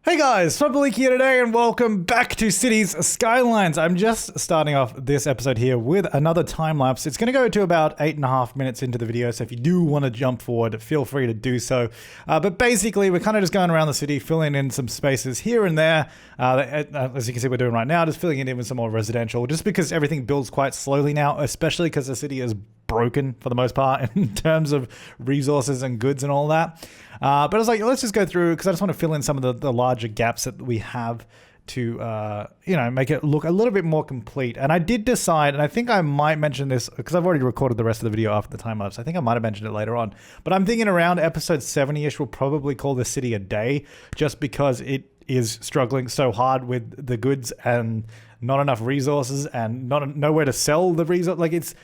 Hey guys, Flabaliki here today and welcome back to Cities Skylines. I'm just starting off this episode here with another time lapse. It's going to go to about 8.5 minutes into the video, so if you do want to jump forward, feel free to do so. But basically, we're kind of just going around the city, filling in some spaces here and there. As you can see, we're doing right now, just filling it in with some more residential, just because everything builds quite slowly now, especially because the city is broken for the most part in terms of resources and goods and all that. But I was like, let's just go through because I just want to fill in some of the larger gaps that we have to, make it look a little bit more complete. And I did decide, and I think I might mention this because I've already recorded the rest of the video after the time lapse. I think I might have mentioned it later on, but I'm thinking around episode 70-ish, we'll probably call the city a day just because it is struggling so hard with the goods and not enough resources and nowhere to sell the resource.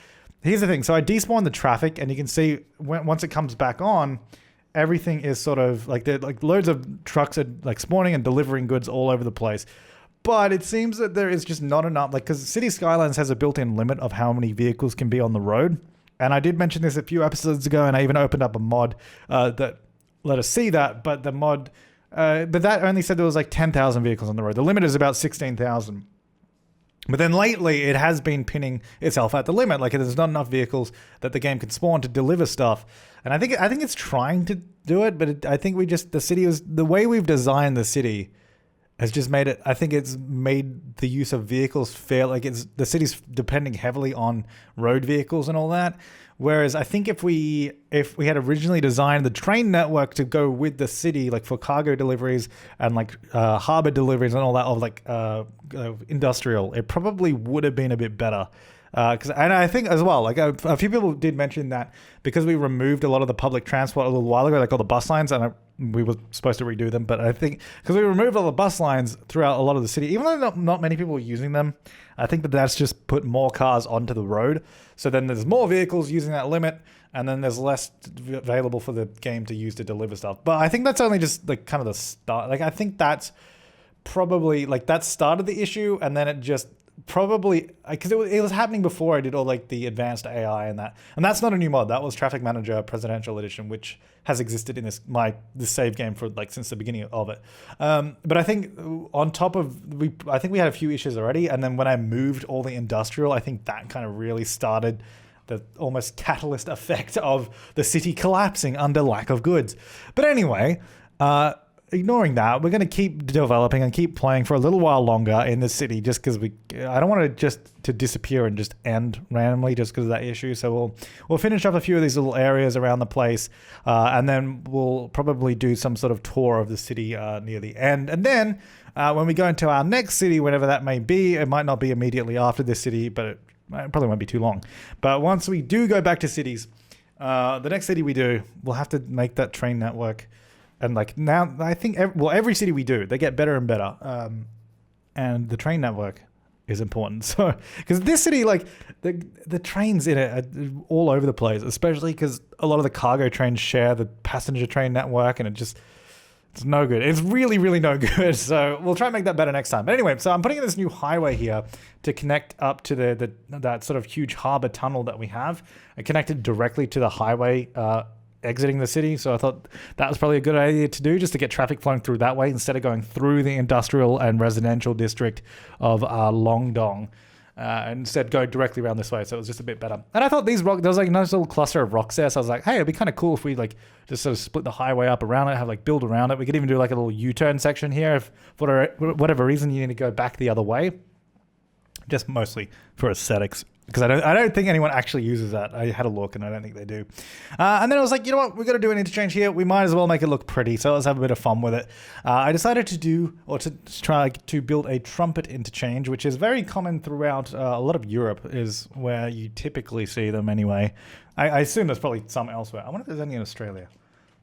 Here's the thing. So I despawned the traffic, and you can see once it comes back on, everything is sort of like loads of trucks are like spawning and delivering goods all over the place. But it seems that there is just not enough, because City Skylines has a built-in limit of how many vehicles can be on the road. And I did mention this a few episodes ago, and I even opened up a mod that let us see that. But the mod, but that only said there was like 10,000 vehicles on the road. The limit is about 16,000. But then lately, it has been pinning itself at the limit. Like, there's not enough vehicles that the game can spawn to deliver stuff. And I think it's trying to do it, but I think the way we've designed the city has just made it, I think it's made the use of vehicles fair. Like, the city's depending heavily on road vehicles and all that. Whereas I think if we had originally designed the train network to go with the city, like for cargo deliveries and like harbor deliveries and all that, of like industrial, it probably would have been a bit better. And I think as well, like a few people did mention that because we removed a lot of the public transport a little while ago, like all the bus lines, and we were supposed to redo them, but I think because we removed all the bus lines throughout a lot of the city, even though not many people were using them, I think that's just put more cars onto the road. So then there's more vehicles using that limit, and then there's less available for the game to use to deliver stuff. But I think that's only just like kind of the start. Like, I think that's probably like that started the issue, and then it just probably, because it was happening before I did all like the advanced AI and that's not a new mod. That was Traffic Manager Presidential Edition, which has existed in this save game for like since the beginning of it. But I think on top of I think we had a few issues already, and then when I moved all the industrial, I think that kind of really started the almost catalyst effect of the city collapsing under lack of goods. But anyway, ignoring that, we're going to keep developing and keep playing for a little while longer in the city, just because I don't want it just to disappear and just end randomly just because of that issue. So we'll finish up a few of these little areas around the place, and then we'll probably do some sort of tour of the city near the end. And then when we go into our next city, whenever that may be, it might not be immediately after this city, but it probably won't be too long. But once we do go back to cities, the next city we do, we'll have to make that train network. And like now, I think every city we do, they get better and better. And the train network is important. So because this city, like the trains in it are all over the place, especially because a lot of the cargo trains share the passenger train network, and it's no good. It's really, really no good. So we'll try and make that better next time. But anyway, so I'm putting in this new highway here to connect up to that sort of huge harbor tunnel that we have, and connected directly to the highway exiting the city. So I thought that was probably a good idea to do, just to get traffic flowing through that way instead of going through the industrial and residential district of Longdong. Instead go directly around this way, so it was just a bit better. And I thought there was like a nice little cluster of rocks there, so I was like, hey, it'd be kind of cool if we like just sort of split the highway up around it, have like build around it. We could even do like a little U-turn section here if for whatever reason you need to go back the other way, just mostly for aesthetics. Because I don't think anyone actually uses that. I had a look, and I don't think they do. And then I was like, you know what? We've got to do an interchange here. We might as well make it look pretty. So let's have a bit of fun with it. I decided to try to build a trumpet interchange, which is very common throughout a lot of Europe, is where you typically see them anyway. I assume there's probably some elsewhere. I wonder if there's any in Australia.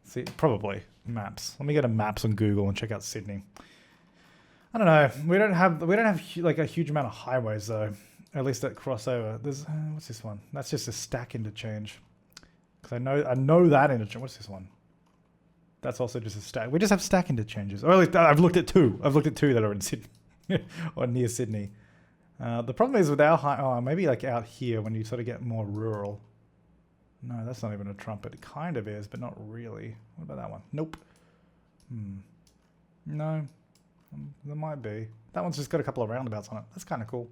See, probably maps. Let me go to maps on Google and check out Sydney. I don't know. We don't have like a huge amount of highways though. At least that crossover. There's what's this one? That's just a stack interchange. Because I know that interchange. What's this one? That's also just a stack. We just have stack interchanges. Or at least I've looked at two. I've looked at two that are in Sydney or near Sydney. The problem is with our maybe like out here when you sort of get more rural. No, that's not even a trumpet. It kind of is, but not really. What about that one? Nope. No. There might be. That one's just got a couple of roundabouts on it. That's kind of cool.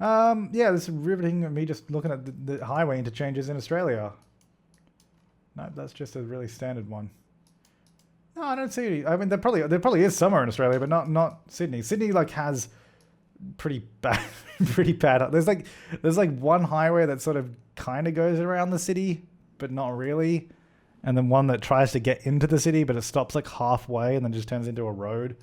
Yeah, this is riveting of me just looking at the highway interchanges in Australia. No, that's just a really standard one. No, I don't see any. I mean, there probably is somewhere in Australia, but not Sydney. Sydney like has pretty bad, pretty bad. There's like one highway that sort of kind of goes around the city, but not really, and then one that tries to get into the city, but it stops like halfway and then just turns into a road.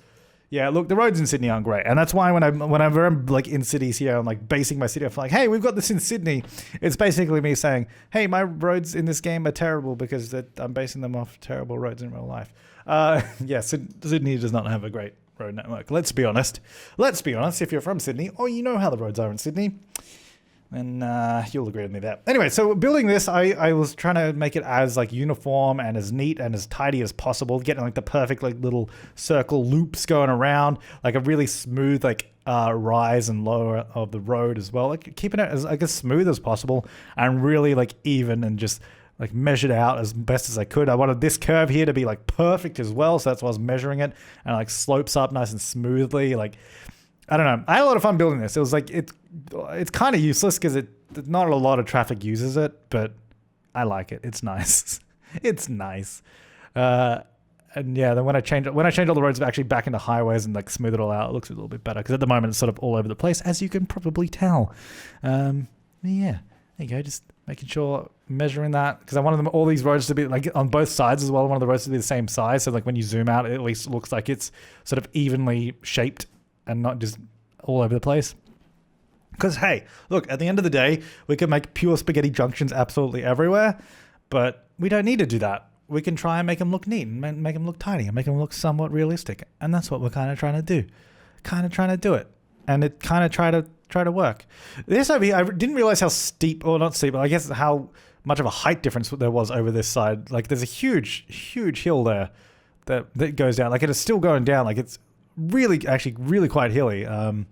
Yeah, look, the roads in Sydney aren't great, and that's why whenever I'm like in cities here, I'm like basing my city off like, hey, we've got this in Sydney. It's basically me saying, hey, my roads in this game are terrible because I'm basing them off terrible roads in real life. Yeah, Sydney does not have a great road network. Let's be honest. If you're from Sydney, or you know how the roads are in Sydney, then you'll agree with me there. Anyway, so building this, I was trying to make it as like uniform and as neat and as tidy as possible, getting like the perfect like little circle loops going around, like a really smooth like rise and lower of the road as well, like keeping it as like as smooth as possible and really like even and just like measured out as best as I could. I wanted this curve here to be like perfect as well, so that's why I was measuring it, and like slopes up nice and smoothly. Like, I don't know. I had a lot of fun building this. It was like it's kind of useless because not a lot of traffic uses it, but I like it. It's nice. It's nice. And yeah, then when I change all the roads actually back into highways and like smooth it all out, it looks a little bit better because at the moment it's sort of all over the place, as you can probably tell. Yeah, there you go. Just making sure, measuring that, because I wanted all these roads to be like on both sides as well. I wanted the roads to be the same size, so like when you zoom out, it at least looks like it's sort of evenly shaped and not just all over the place. Because hey, look, at the end of the day, we can make pure spaghetti junctions absolutely everywhere, but we don't need to do that. We can try and make them look neat and make them look tidy and make them look somewhat realistic, and that's what we're kind of trying to do. And it kind of try to work. This over here, I didn't realize how steep, or not steep, but I guess how much of a height difference there was over this side. Like there's a huge hill there that goes down. Like it is still going down. Like it's actually really quite hilly. And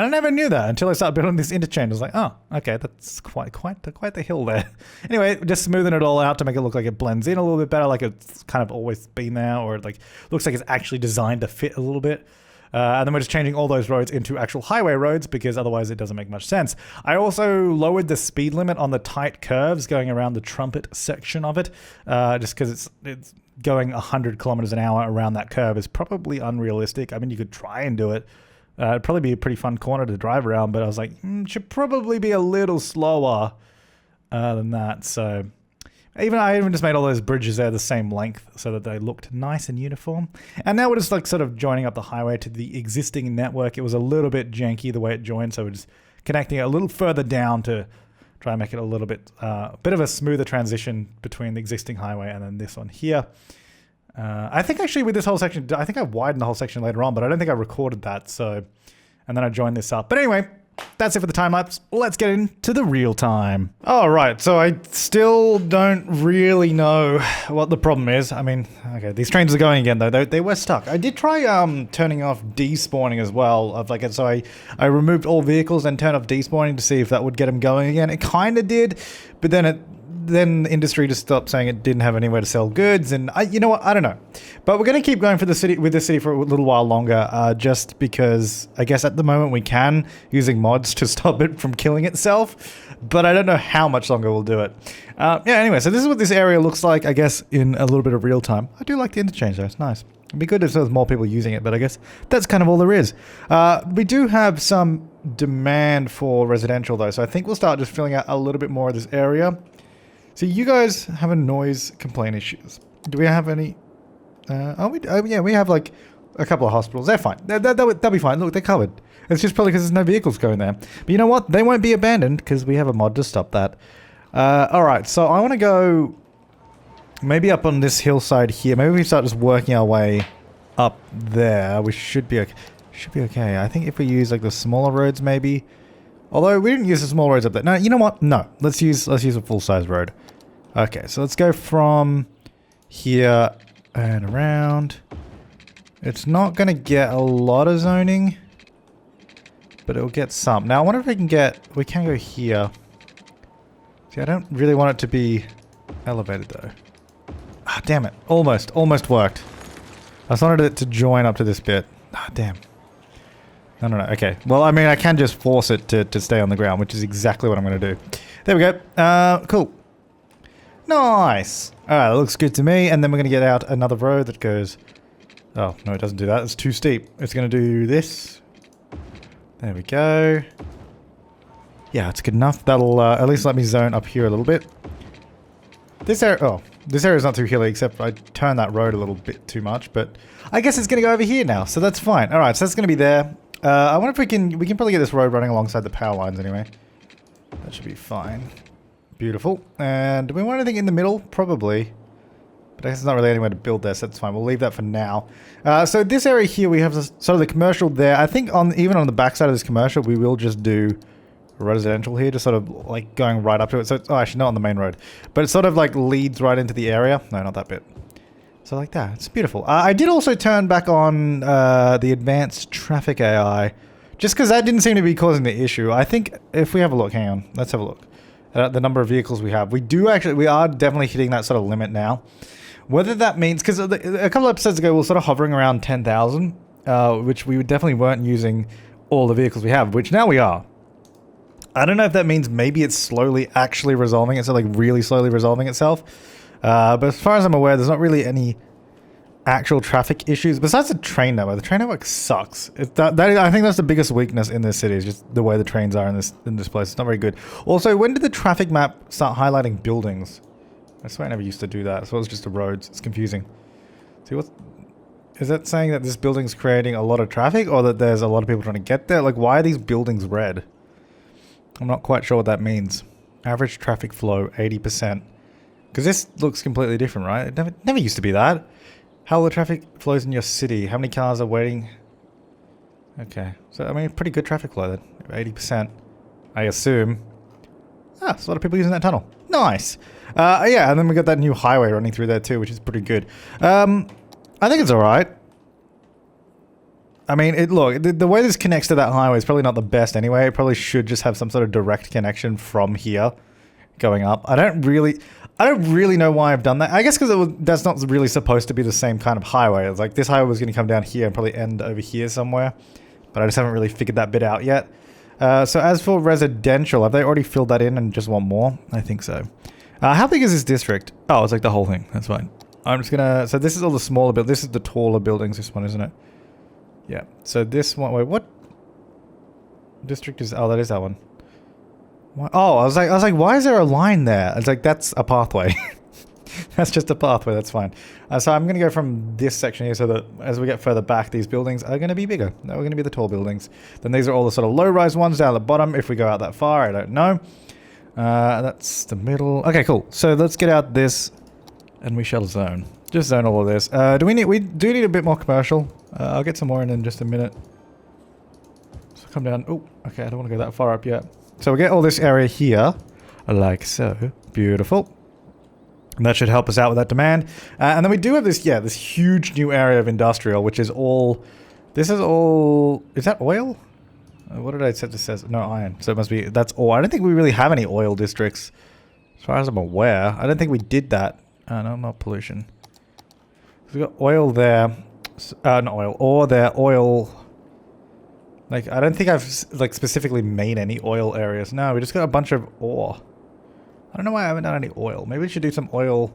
I never knew that until I started building this interchange. I was like, oh, okay, that's quite the hill there. Anyway, just smoothing it all out to make it look like it blends in a little bit better, like it's kind of always been there, or it like looks like it's actually designed to fit a little bit. And then we're just changing all those roads into actual highway roads because otherwise it doesn't make much sense. I also lowered the speed limit on the tight curves going around the trumpet section of it, just because it's going 100 kilometers an hour around that curve is probably unrealistic. I mean, you could try and do it. It'd probably be a pretty fun corner to drive around, but I was like, should probably be a little slower than that. So I even just made all those bridges there the same length so that they looked nice and uniform. And now we're just like sort of joining up the highway to the existing network. It was a little bit janky the way it joined, so we're just connecting it a little further down to try and make it a little bit of a smoother transition between the existing highway and then this one here. I think actually with this whole section, I think I widened the whole section later on, but I don't think I recorded that. So, and then I joined this up. But anyway, that's it for the time lapse. Let's get into the real time. All right, so I still don't really know what the problem is. I mean, okay, these trains are going again though. They were stuck. I did try turning off despawning as well. Of like, so I removed all vehicles and turned off despawning to see if that would get them going again. It kind of did, but then the industry just stopped saying it didn't have anywhere to sell goods, and you know what? I don't know. But we're going to keep going for the city for a little while longer, just because I guess at the moment we can, using mods to stop it from killing itself, but I don't know how much longer we'll do it. Yeah, anyway, so this is what this area looks like, I guess, in a little bit of real time. I do like the interchange though, it's nice. It'd be good if there's more people using it, but I guess that's kind of all there is. We do have some demand for residential though, so I think we'll start just filling out a little bit more of this area. So you guys have a noise complaint issues. Do we have any? Yeah, we have like a couple of hospitals. They're fine. They'll be fine. Look, they're covered. It's just probably because there's no vehicles going there. But you know what? They won't be abandoned because we have a mod to stop that. All right. So I want to go maybe up on this hillside here. Maybe we start just working our way up there. We should be okay. I think if we use like the smaller roads, maybe. Although we didn't use the small roads up there. No, you know what? No. Let's use a full-size road. Okay, so let's go from here and around. It's not going to get a lot of zoning, but it'll get some. Now, I wonder if we can go here. See, I don't really want it to be elevated, though. Ah, damn it. Almost worked. I just wanted it to join up to this bit. Ah, damn. No. Okay. Well, I mean, I can just force it to stay on the ground, which is exactly what I'm going to do. There we go. Cool. Nice. Alright, that looks good to me. And then we're going to get out another road that goes... Oh, no, it doesn't do that. It's too steep. It's going to do this. There we go. Yeah, it's good enough. That'll at least let me zone up here a little bit. This area... Oh, this area is not too hilly, except I turned that road a little bit too much. But I guess it's going to go over here now, so that's fine. Alright, so that's going to be there. I wonder if we can probably get this road running alongside the power lines anyway. That should be fine. Beautiful. And do we want anything in the middle? Probably. But I guess there's not really anywhere to build there, so that's fine. We'll leave that for now. So this area here, we have sort of the commercial there. I think even on the backside of this commercial, we will just do residential here, just sort of like going right up to it. So it's, oh, actually not on the main road. But it sort of like leads right into the area. No, not that bit. So like that. It's beautiful. I did also turn back on the advanced traffic AI, just because that didn't seem to be causing the issue. I think if we have a look, hang on, let's have a look. The number of vehicles we have. We are definitely hitting that sort of limit now. Whether that means, because a couple of episodes ago we were sort of hovering around 10,000, which we definitely weren't using all the vehicles we have, which now we are. I don't know if that means maybe it's slowly actually resolving itself, like really slowly resolving itself. But as far as I'm aware, there's not really any actual traffic issues besides the train network. The train network sucks. I think that's the biggest weakness in this city, is just the way the trains are in this place. It's not very good. Also, when did the traffic map start highlighting buildings? I swear I never used to do that. So it was just the roads. It's confusing. See, what is that saying? That this building's creating a lot of traffic, or that there's a lot of people trying to get there? Like, why are these buildings red? I'm not quite sure what that means. Average traffic flow 80%. Because this looks completely different, right? It never used to be that. How the traffic flows in your city? How many cars are waiting? Okay, so I mean, pretty good traffic flow then. 80%, I assume. Ah, there's a lot of people using that tunnel. Nice. Yeah, and then we got that new highway running through there too, which is pretty good. I think it's all right. I mean, look, the way this connects to that highway is probably not the best anyway. It probably should just have some sort of direct connection from here going up. I don't really know why I've done that. I guess because that's not really supposed to be the same kind of highway. It's like this highway was going to come down here and probably end over here somewhere. But I just haven't really figured that bit out yet. So as for residential, have they already filled that in and just want more? I think so. How big is this district? Oh, it's like the whole thing. That's fine. I'm just going to... So this is all the smaller buildings. This is the taller buildings, this one, isn't it? Yeah. So this one... Wait, what district is... Oh, that is that one. Oh, I was like, why is there a line there? It's like, that's a pathway. That's just a pathway, that's fine. So I'm going to go from this section here so that as we get further back, these buildings are going to be bigger. They're going to be the tall buildings. Then these are all the sort of low-rise ones down at the bottom. If we go out that far, I don't know. That's the middle. Okay, cool. So let's get out this and we shall zone. Just zone all of this. We do need a bit more commercial. I'll get some more in just a minute. So come down. Oh, okay, I don't want to go that far up yet. So we get all this area here, like so. Beautiful. And that should help us out with that demand. And then we do have this, yeah, this huge new area of industrial, which is all... This is all... Is that oil? What did I say? It says no iron. So it must be... That's all. I don't think we really have any oil districts. As far as I'm aware. I don't think we did that. No, not pollution. So we got oil there. Not oil. Ore there. Oil... Like, I don't think I've, like, specifically made any oil areas. No, we just got a bunch of ore. I don't know why I haven't done any oil. Maybe we should do some oil.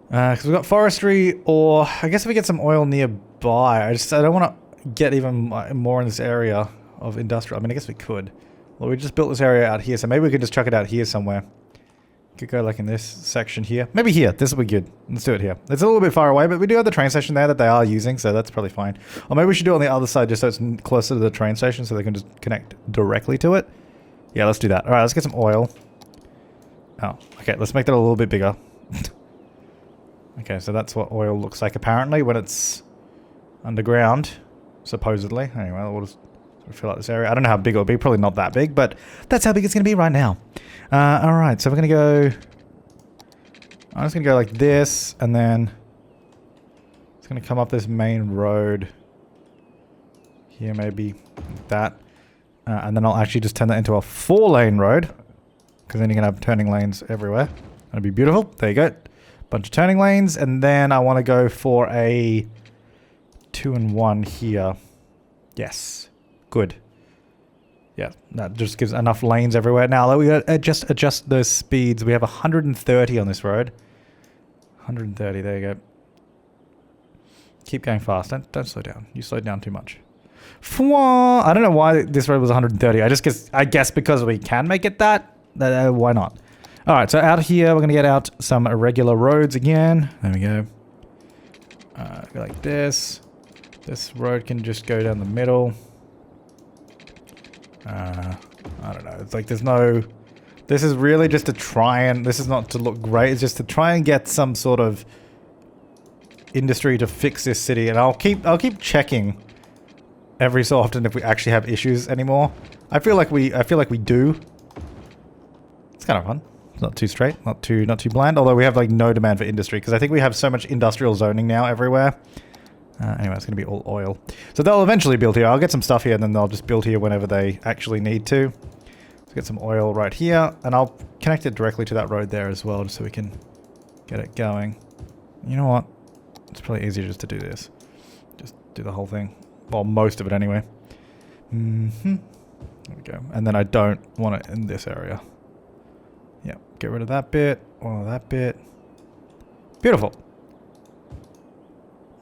Because we've got forestry, or I guess if we get some oil nearby. I don't want to get even more in this area of industrial. I mean, I guess we could. Well, we just built this area out here, so maybe we could just chuck it out here somewhere. Could go like in this section here. Maybe here. This will be good. Let's do it here. It's a little bit far away, but we do have the train station there that they are using, so that's probably fine. Or maybe we should do it on the other side just so it's closer to the train station so they can just connect directly to it. Yeah, let's do that. Alright, let's get some oil. Oh, okay. Let's make that a little bit bigger. Okay, so that's what oil looks like apparently when it's underground, supposedly. Anyway, we'll just fill out this area. I don't know how big it'll be. Probably not that big, but that's how big it's going to be right now. Alright, so we're going to go... I'm just going to go like this, and then... It's going to come up this main road. Here, maybe. Like that. And then I'll actually just turn that into a 4-lane road. Because then you can have turning lanes everywhere. That'd be beautiful. There you go. Bunch of turning lanes. And then I want to go for a 2 and 1 here. Yes. Good. Yeah, that just gives enough lanes everywhere. Now, we got to just adjust those speeds. We have 130 on this road. 130, there you go. Keep going fast. Don't slow down. You slowed down too much. I don't know why this road was 130. I guess because we can make it that. Why not? All right, so out here, we're going to get out some irregular roads again. There we go. Go like this. This road can just go down the middle. I don't know. It's like there's no... This is really just to try and... This is not to look great. It's just to try and get some sort of industry to fix this city. And I'll keep checking every so often if we actually have issues anymore. I feel like we do. It's kind of fun. It's not too straight, not too bland. Although we have like no demand for industry because I think we have so much industrial zoning now everywhere. Anyway, it's going to be all oil. So they'll eventually build here. I'll get some stuff here and then they'll just build here whenever they actually need to. Let's get some oil right here. And I'll connect it directly to that road there as well just so we can get it going. You know what? It's probably easier just to do this. Just do the whole thing. Well, most of it anyway. There we go. And then I don't want it in this area. Yep. Get rid of that bit. All of that bit. Beautiful.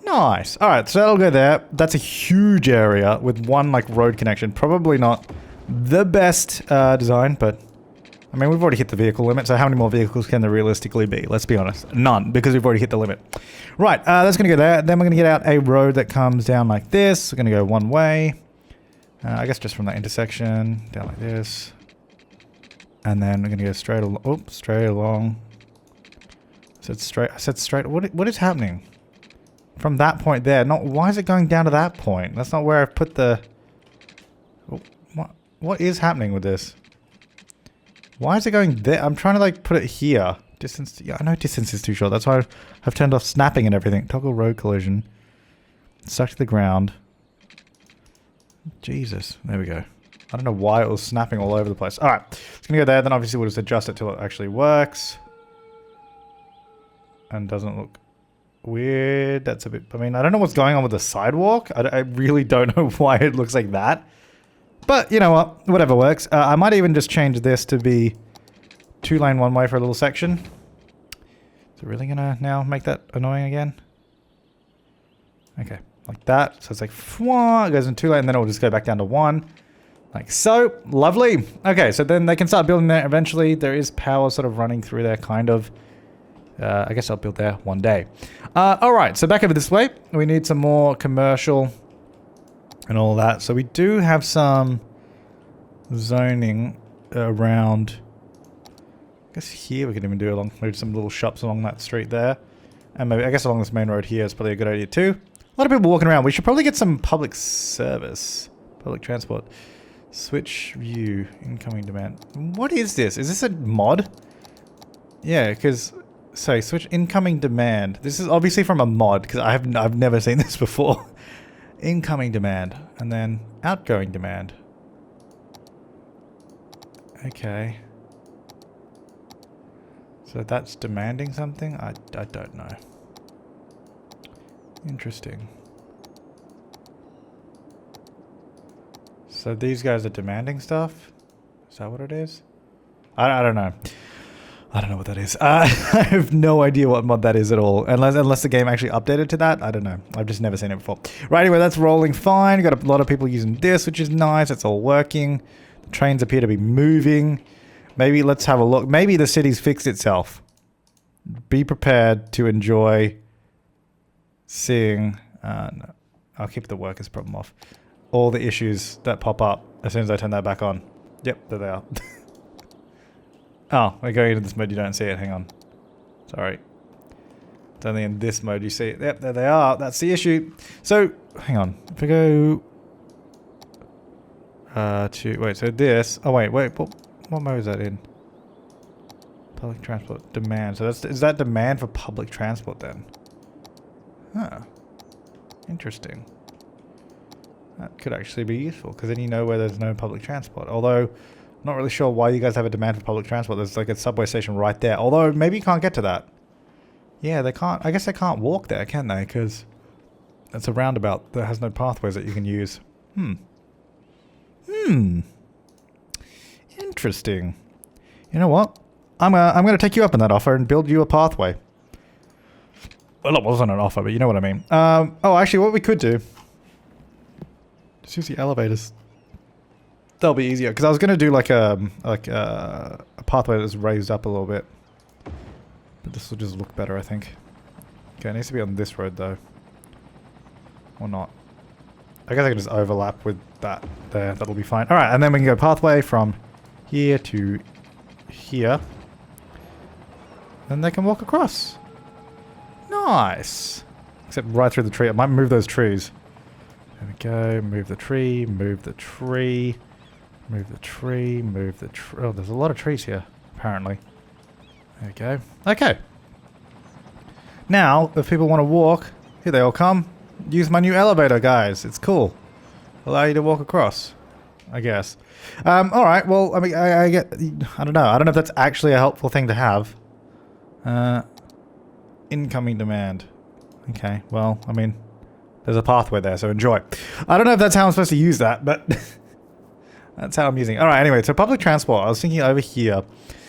Nice. All right, so that'll go there. That's a huge area with one like road connection. Probably not the best design, but I mean, we've already hit the vehicle limit. So how many more vehicles can there realistically be? Let's be honest. None, because we've already hit the limit. Right, that's going to go there. Then we're going to get out a road that comes down like this. We're going to go one way. I guess just from that intersection down like this. And then we're going to go straight along. Oh, straight along. I said straight. What is happening? From that point there. Not why is it going down to that point? That's not where I put the... Oh, what is happening with this? Why is it going there? I'm trying to like put it here. Distance... Yeah, I know distance is too short. That's why I've turned off snapping and everything. Toggle road collision. Stuck to the ground. Jesus. There we go. I don't know why it was snapping all over the place. Alright. It's going to go there. Then obviously we'll just adjust it till it actually works. And doesn't look... weird. That's a bit... I mean, I don't know what's going on with the sidewalk. I really don't know why it looks like that. But, you know what? Whatever works. I might even just change this to be 2-lane one-way for a little section. Is it really gonna now make that annoying again? Okay. Like that. So it's like... it goes in 2-lane, and then it'll just go back down to 1. Like so. Lovely. Okay, so then they can start building there eventually. There is power sort of running through there, kind of. I guess I'll build there one day. Alright, so back over this way. We need some more commercial and all that. So we do have some zoning around... I guess here we could even do along maybe some little shops along that street there. And maybe, I guess along this main road here is probably a good idea too. A lot of people walking around. We should probably get some public service. Public transport. Switch view. Incoming demand. What is this? Is this a mod? Yeah, because... So, switch incoming demand. This is obviously from a mod, because I've never seen this before. Incoming demand. And then outgoing demand. Okay. So that's demanding something? I don't know. Interesting. So these guys are demanding stuff? Is that what it is? I don't know. I don't know what that is. I have no idea what mod that is at all. Unless the game actually updated to that. I don't know. I've just never seen it before. Right, anyway, that's rolling fine. Got a lot of people using this, which is nice. It's all working. The trains appear to be moving. Maybe let's have a look. Maybe the city's fixed itself. Be prepared to enjoy seeing... no. I'll keep the workers problem off. All the issues that pop up as soon as I turn that back on. Yep, there they are. Oh, we're going into this mode, you don't see it. Hang on. Sorry. It's only in this mode you see it. Yep, there they are. That's the issue. So, hang on. If we go... wait, so this... Oh, wait. What mode is that in? Public transport. Demand. So, is that demand for public transport then? Huh. Interesting. That could actually be useful, because then you know where there's no public transport. Although... not really sure why you guys have a demand for public transport. There's like a subway station right there. Although, maybe you can't get to that. Yeah, they can't. I guess they can't walk there, can they? Because It's a roundabout that has no pathways that you can use. Interesting. You know what? I'm gonna take you up on that offer and build you a pathway. Well, it wasn't an offer, but you know what I mean. Oh, actually, what we could do... Just use the elevators. That'll be easier, because I was gonna do like a pathway that's raised up a little bit. But this will just look better, I think. Okay, it needs to be on this road, though. Or not. I guess I can just overlap with that there. That'll be fine. Alright, and then we can go pathway from here to here. Then they can walk across. Nice. Except right through the tree. I might move those trees. There we go. Move the tree. Move the tree. Move the tree. Move the tree. Oh, there's a lot of trees here, apparently. There we go. Okay. Now, if people want to walk, here they all come. Use my new elevator, guys. It's cool. Allow you to walk across, I guess. Alright, well, I mean, I don't know. I don't know if that's actually a helpful thing to have. Incoming demand. Okay, well, I mean, there's a pathway there, so enjoy. I don't know if that's how I'm supposed to use that, but that's how I'm using it. Alright, anyway, so public transport. I was thinking over here,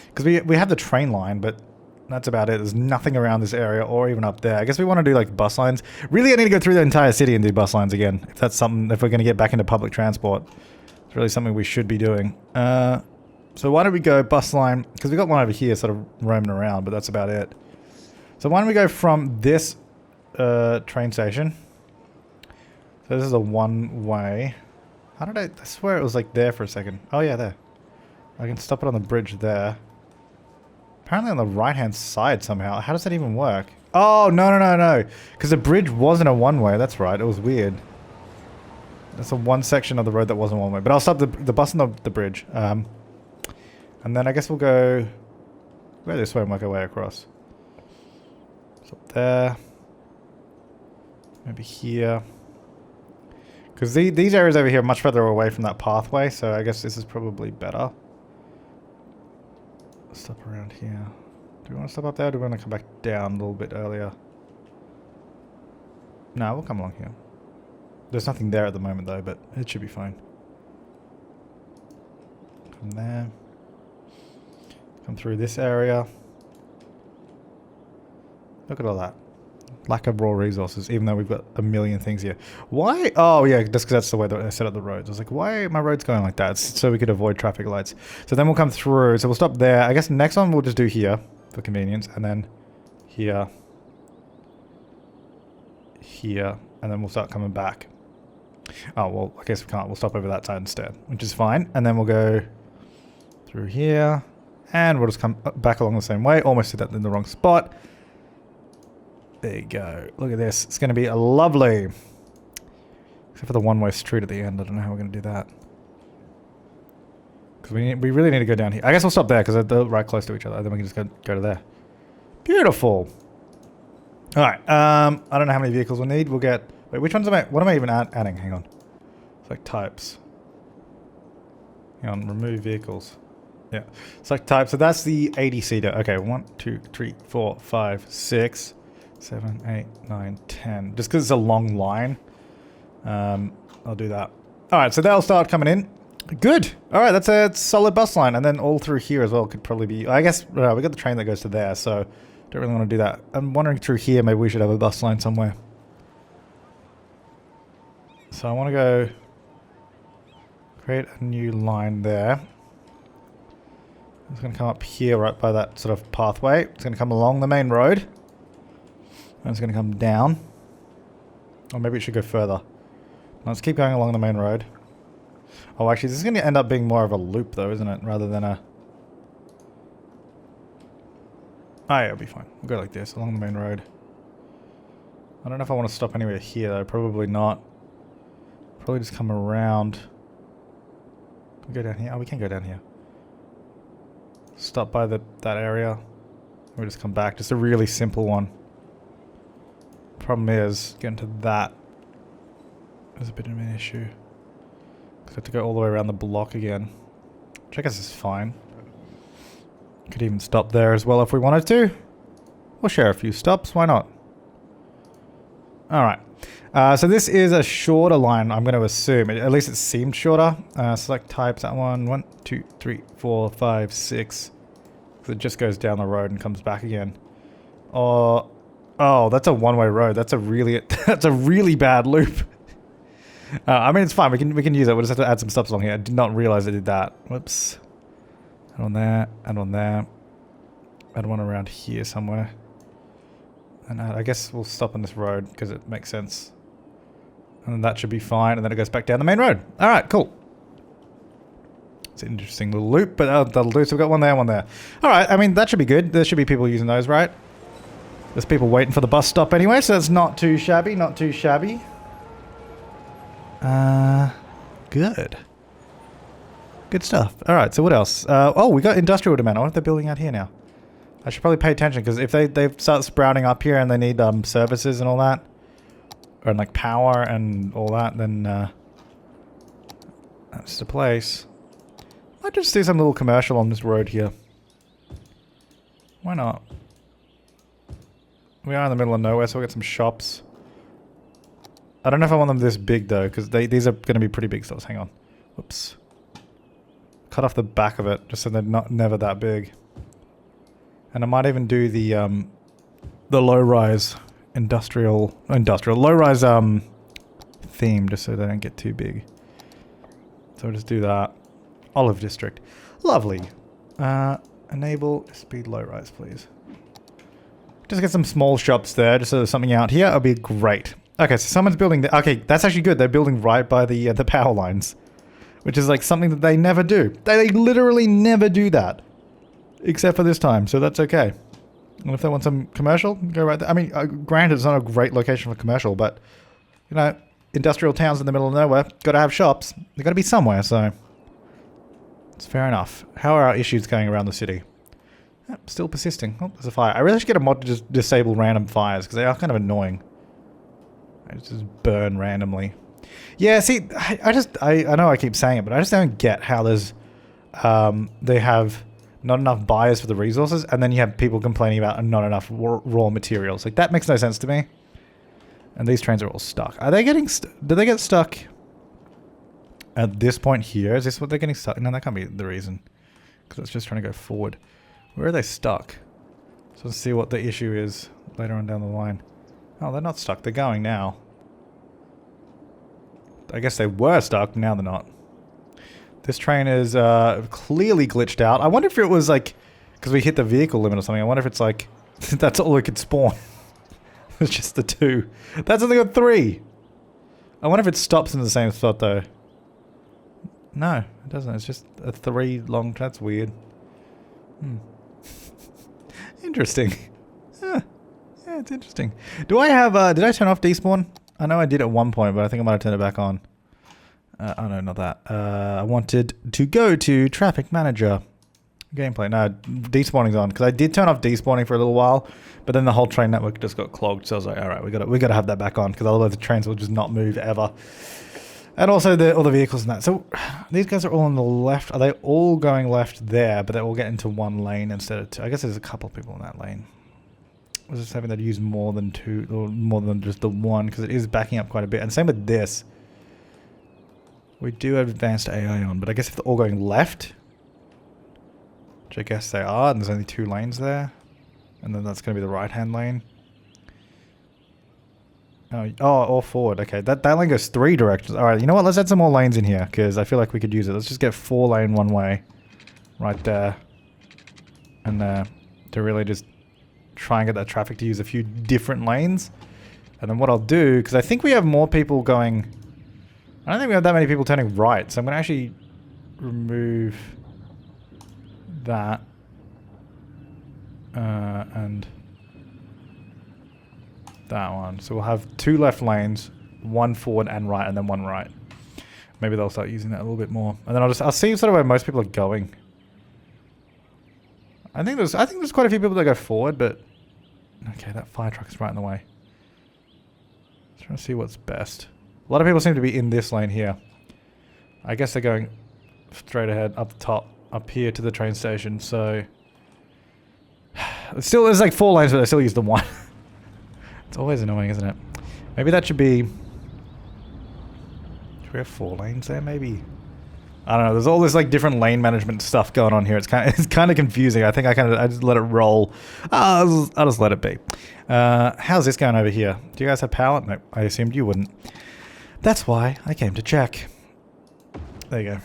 because we have the train line, but that's about it. There's nothing around this area or even up there. I guess we want to do like bus lines. Really, I need to go through the entire city and do bus lines again. If that's something, if we're going to get back into public transport. It's really something we should be doing. So why don't we go bus line, because we got one over here sort of roaming around, but that's about it. So why don't we go from this train station. So this is a one-way. How did I swear it was like there for a second. Oh yeah, there. I can stop it on the bridge there. Apparently on the right-hand side somehow. How does that even work? Oh, no. Because the bridge wasn't a one-way. That's right. It was weird. That's a one section of the road that wasn't one-way. But I'll stop the bus on the bridge. And then I guess we'll go this way and work our way across. So up there. Maybe here. Because these areas over here are much further away from that pathway. So I guess this is probably better. Stop around here. Do we want to stop up there or do we want to come back down a little bit earlier? No, we'll come along here. There's nothing there at the moment though, but it should be fine. Come there. Come through this area. Look at all that. Lack of raw resources, even though we've got a million things here. Why? Oh yeah, just because that's the way that I set up the roads. I was like, why are my roads going like that? It's so we could avoid traffic lights. So then we'll come through. So we'll stop there. I guess next one we'll just do here for convenience, and then here, here, and then we'll start coming back. Oh well, I guess we can't. We'll stop over that side instead, which is fine. And then we'll go through here, and we'll just come back along the same way. Almost did that in the wrong spot. There you go. Look at this. It's going to be lovely. Except for the one-way street at the end. I don't know how we're going to do that. Because we really need to go down here. I guess we'll stop there because they're right close to each other. Then we can just go to there. Beautiful. Alright. I don't know how many vehicles we'll need. We'll get... Wait, which ones am I... What am I even adding? Hang on. Select types. Hang on. Remove vehicles. Yeah. Select type. So that's the 80-seater. Okay. 1, 2, 3, 4, 5, 6... 7, 8, 9, 10. Just because it's a long line. I'll do that. Alright, so they'll start coming in. Good. Alright, that's a solid bus line. And then all through here as well could probably be... I guess we got the train that goes to there, so don't really want to do that. I'm wondering through here, maybe we should have a bus line somewhere. So I want to go... create a new line there. It's going to come up here right by that sort of pathway. It's going to come along the main road. And it's going to come down. Or maybe it should go further. Let's keep going along the main road. Oh, actually, this is going to end up being more of a loop, though, isn't it? Rather than a... Oh, yeah, it'll be fine. We'll go like this, along the main road. I don't know if I want to stop anywhere here, though. Probably not. Probably just come around. Can we go down here? Oh, we can go down here. Stop by that area. We'll just come back. Just a really simple one. Problem is, getting to that is a bit of an issue. I have to go all the way around the block again. Which I guess is fine. Could even stop there as well if we wanted to. We'll share a few stops, why not? Alright. So this is a shorter line, I'm going to assume. At least it seemed shorter. Select types, that one. 1, 2, 3, 4, 5, 6. So it just goes down the road and comes back again. Oh, that's a one-way road. That's a really bad loop. I mean, it's fine. We can use it. We'll just have to add some stops along here. I did not realize I did that. Whoops. Add on there. Add on there. Add one around here somewhere. And I guess we'll stop on this road because it makes sense. And then that should be fine. And then it goes back down the main road. All right, cool. It's an interesting little loop, but that'll do. So we've got one there, one there. All right, I mean, that should be good. There should be people using those, right? There's people waiting for the bus stop anyway, so that's not too shabby, not too shabby. Good. Good stuff. All right, so what else? Oh, we got industrial demand. I wonder if they're building out here now. I should probably pay attention, because if they start sprouting up here and they need services and all that, or like power and all that, then that's the place. Might just do some little commercial on this road here. Why not? We are in the middle of nowhere, so we'll get some shops. I don't know if I want them this big though, because these are going to be pretty big stores. Hang on. Whoops. Cut off the back of it, just so they're never that big. And I might even do the low-rise low-rise theme, just so they don't get too big. So we'll just do that. Olive District. Lovely. Enable speed low-rise, please. Just get some small shops there, just so there's something out here. It'll be great. Okay, so someone's building the... Okay, that's actually good. They're building right by the power lines. Which is like something that they never do. They literally never do that. Except for this time, so that's okay. And if they want some commercial, go right there. I mean, granted, it's not a great location for commercial, but... You know, industrial towns in the middle of nowhere. Got to have shops. They've got to be somewhere, so... It's fair enough. How are our issues going around the city? Still persisting. Oh, there's a fire. I really should get a mod to just disable random fires, because they are kind of annoying. They just burn randomly. Yeah, see, I know I keep saying it, but I just don't get how there's... they have not enough buyers for the resources, and then you have people complaining about not enough raw materials. Like, that makes no sense to me. And these trains are all stuck. Are they getting... Did they get stuck at this point here? Is this what they're getting stuck? No, that can't be the reason. Because it's just trying to go forward. Where are they stuck? So let's see what the issue is later on down the line. Oh, they're not stuck. They're going now. I guess they were stuck. Now they're not. This train is clearly glitched out. I wonder if it was like... Because we hit the vehicle limit or something. I wonder if it's like... that's all it could spawn. It's just the 2. That's only got 3. I wonder if it stops in the same spot though. No, it doesn't. It's just a 3 long... That's weird. Interesting. Yeah, it's interesting. Do I have, did I turn off despawn? I know I did at one point, but I think I might have turned it back on. Oh no, not that. I wanted to go to traffic manager. Gameplay. No, despawning's on, because I did turn off despawning for a little while, but then the whole train network just got clogged, so I was like, alright, we gotta have that back on, because otherwise the trains will just not move ever. And also all the vehicles and that. So these guys are all on the left. Are they all going left there, but they all get into one lane instead of 2? I guess there's a couple of people in that lane. I was just having to use more than 2, or more than just the 1, because it is backing up quite a bit. And same with this. We do have advanced AI on, but I guess if they're all going left, which I guess they are, and there's only 2 lanes there, and then that's going to be the right-hand lane. Oh, or forward. Okay, that lane goes 3 directions. All right, you know what? Let's add some more lanes in here, because I feel like we could use it. Let's just get 4 lane one way, right there, and to really just try and get that traffic to use a few different lanes. And then what I'll do, because I think we have more people going... I don't think we have that many people turning right, so I'm going to actually remove that and that one. So we'll have 2 left lanes, 1 forward and right, and then 1 right. Maybe they'll start using that a little bit more. And then I'll see sort of where most people are going. I think there's quite a few people that go forward, but okay, that fire truck is right in the way. Trying to see what's best. A lot of people seem to be in this lane here. I guess they're going straight ahead up the top, up here to the train station. So there's like 4 lanes, but they still use the 1. It's always annoying, isn't it? Maybe that should be... Should we have 4 lanes there, maybe? I don't know. There's all this like different lane management stuff going on here. It's kind of confusing. I think I just let it roll. I'll just let it be. How's this going over here? Do you guys have power? No, I assumed you wouldn't. That's why I came to check. There you go.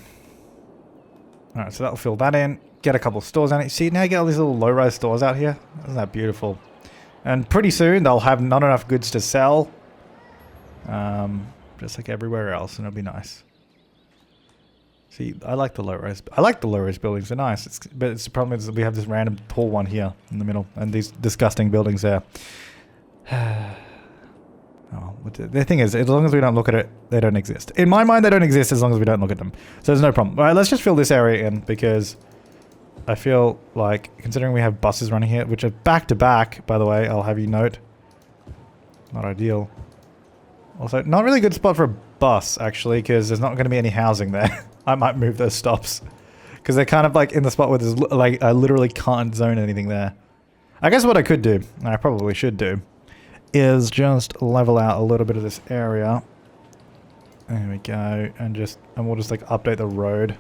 All right, so that'll fill that in. Get a couple of stores on it. See, now you get all these little low-rise stores out here. Isn't that beautiful? And pretty soon they'll have not enough goods to sell. Just like everywhere else, and it'll be nice. See, I like the low-rise. I like the low-rise buildings. They're nice. But the problem is that we have this random tall one here in the middle, and these disgusting buildings there. Oh, the thing is, as long as we don't look at it, they don't exist. In my mind, they don't exist as long as we don't look at them. So there's no problem. All right, let's just fill this area in because I feel like, considering we have buses running here, which are back-to-back, by the way, I'll have you note. Not ideal. Also, not really good spot for a bus, actually, because there's not going to be any housing there. I might move those stops. Because they're kind of like in the spot where there's, like, I literally can't zone anything there. I guess what I could do, and I probably should do, is just level out a little bit of this area. There we go. And we'll just, like, update the road.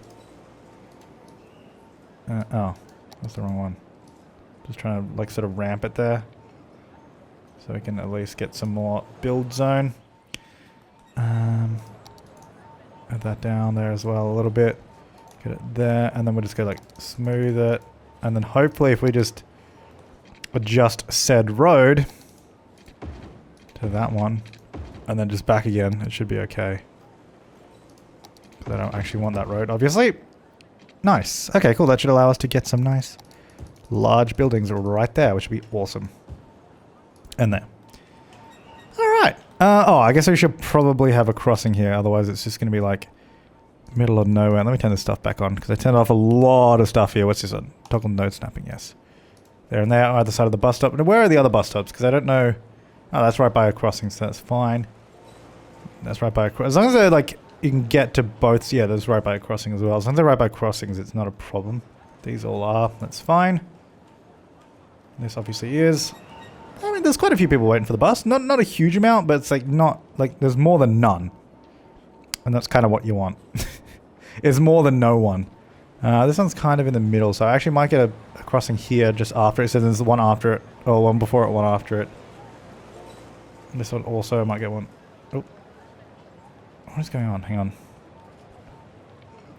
Oh, that's the wrong one. Just trying to, like, sort of ramp it there. So we can at least get some more build zone. Add that down there as well a little bit. Get it there, and then we'll just go like smooth it. And then hopefully if we just adjust said road to that one, and then just back again, it should be okay. Because I don't actually want that road, obviously. Nice. Okay, cool. That should allow us to get some nice large buildings right there, which would be awesome. And there. Alright. Oh, I guess we should probably have a crossing here. Otherwise, it's just going to be like middle of nowhere. Let me turn this stuff back on because I turned off a lot of stuff here. What's this on? Toggle node snapping, yes. There and there, either side of the bus stop. And where are the other bus stops? Because I don't know. Oh, that's right by a crossing, so that's fine. That's right by a crossing. As long as they're like, you can get to both. Yeah, that's right by a crossing as well. As long as they're right by crossings, it's not a problem. These all are. That's fine. This obviously is. I mean, there's quite a few people waiting for the bus. Not a huge amount, but it's like not like there's more than none, and that's kind of what you want. It's more than no one. This one's kind of in the middle, so I actually might get a crossing here just after it. So there's one after it, or one before it, one after it. And this one also I might get one. Oh, what is going on? Hang on.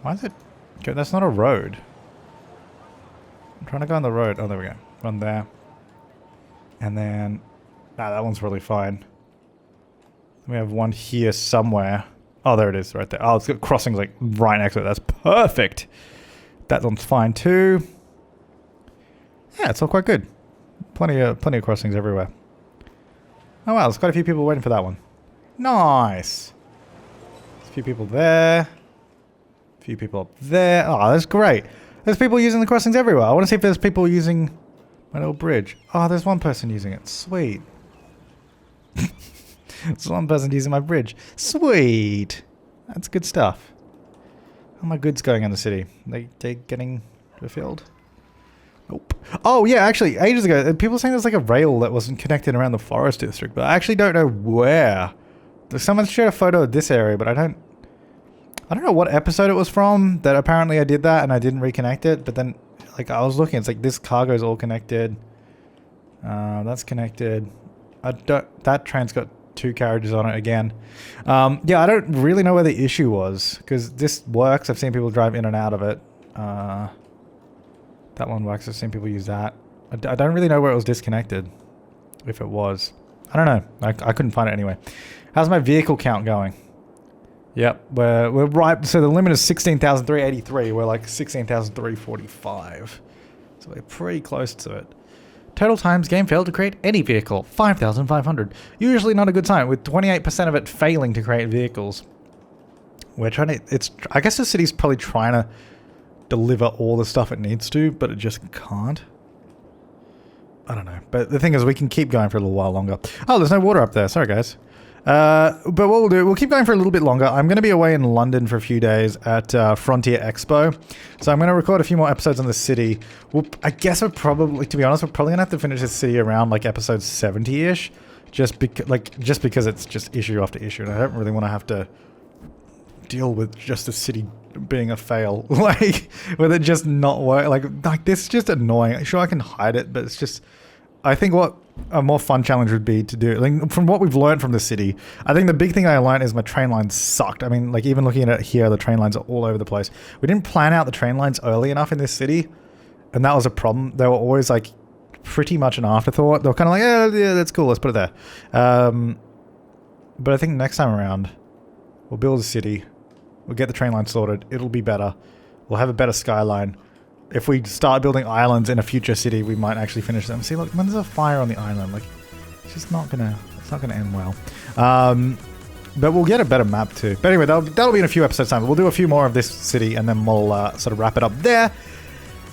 Why is it? Okay, that's not a road. I'm trying to go on the road. Oh, there we go. Run there. And then, that one's really fine. We have one here somewhere. Oh, there it is, right there. Oh, it's got crossings like right next to it. That's perfect. That one's fine too. Yeah, it's all quite good. Plenty of crossings everywhere. Oh wow, there's quite a few people waiting for that one. Nice. There's a few people there. A few people up there. Oh, that's great. There's people using the crossings everywhere. I want to see if there's people using my little bridge. Oh, there's one person using it. Sweet. There's one person using my bridge. Sweet. That's good stuff. How are my goods going in the city? They getting fulfilled? Nope. Oh, yeah, actually, ages ago, people were saying there's like a rail that wasn't connected around the forest district, but I actually don't know where. Someone shared a photo of this area, but I don't know what episode it was from that apparently I did that and I didn't reconnect it, but then like I was looking, it's like this cargo's all connected. That's connected. That train's got 2 carriages on it again. Yeah, I don't really know where the issue was because this works. I've seen people drive in and out of it. That one works. I've seen people use that. I don't really know where it was disconnected. If it was. I don't know. I couldn't find it anyway. How's my vehicle count going? Yep, we're right. So the limit is 16,383. We're like 16,345. So we're pretty close to it. Total times game failed to create any vehicle, 5,500. Usually not a good sign, with 28% of it failing to create vehicles. We're trying to, I guess the city's probably trying to deliver all the stuff it needs to, but it just can't. I don't know. But the thing is, we can keep going for a little while longer. Oh, there's no water up there. Sorry, guys. But what we'll do, we'll keep going for a little bit longer. I'm going to be away in London for a few days at Frontier Expo. So I'm going to record a few more episodes on the city. I guess we're probably, to be honest, we're probably going to have to finish this city around like episode 70-ish. just because it's just issue after issue, and I don't really want to have to deal with just a city being a fail, like with it just not work. Like this is just annoying. Sure, I can hide it, but it's just. I think what a more fun challenge would be to do, like from what we've learned from the city, I think the big thing I learned is my train lines sucked. I mean, like even looking at it here, the train lines are all over the place. We didn't plan out the train lines early enough in this city, and that was a problem. They were always like pretty much an afterthought. They were kind of like, yeah, that's cool, let's put it there. But I think next time around, we'll build a city, we'll get the train line sorted, it'll be better. We'll have a better skyline. If we start building islands in a future city, we might actually finish them. See, look, when there's a fire on the island, like, it's just not gonna end well. But we'll get a better map too. But anyway, that'll be in a few episodes time. We'll do a few more of this city, and then we'll sort of wrap it up there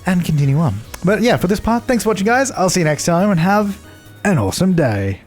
and continue on. But yeah, for this part, thanks for watching, guys. I'll see you next time, and have an awesome day.